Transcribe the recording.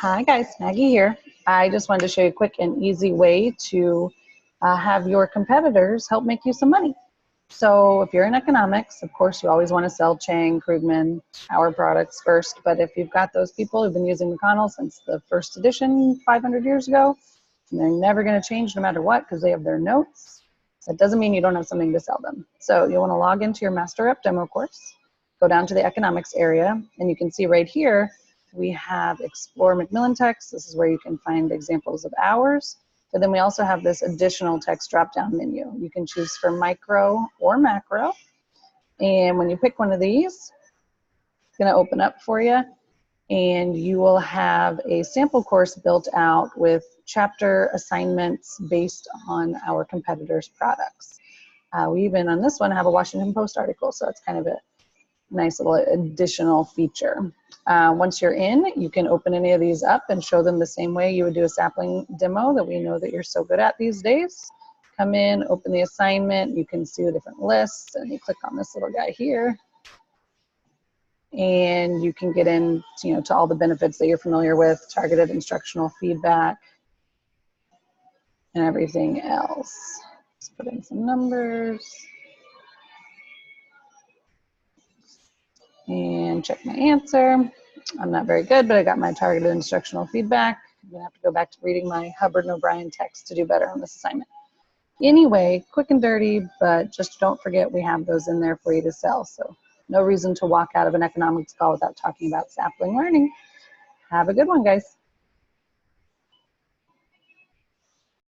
Hi guys, Maggie here. I just wanted to show you a quick and easy way to have your competitors help make you some money. So if you're in economics, of course, you always want to sell Chang, Krugman, our products first. But if you've got those people who've been using McConnell since the first edition 500 years ago, and they're never going to change no matter what because they have their notes, that doesn't mean you don't have something to sell them. So you want to log into your Master Rep demo course, go down to the economics area, and you can see right here, we have Explore Macmillan text. This is where you can find examples of ours. But then we also have this additional text drop-down menu. You can choose for micro or macro. And when you pick one of these, it's going to open up for you. And you will have a sample course built out with chapter assignments based on our competitors' products. We even, on this one, have a Washington Post article. So it's kind of a nice little additional feature. Once you're in, you can open any of these up and show them the same way you would do a sapling demo that we know that you're so good at these days. Come in, open the assignment, you can see the different lists, and you click on this little guy here. And you can get in, to all the benefits that you're familiar with, targeted instructional feedback, and everything else. Let's put in some numbers. And check my answer. I'm not very good, but I got my targeted instructional feedback. I'm gonna have to go back to reading my Hubbard and O'Brien text to do better on this assignment. Anyway, quick and dirty, but just don't forget we have those in there for you to sell. So no reason to walk out of an economics call without talking about Sapling Learning. Have a good one, guys.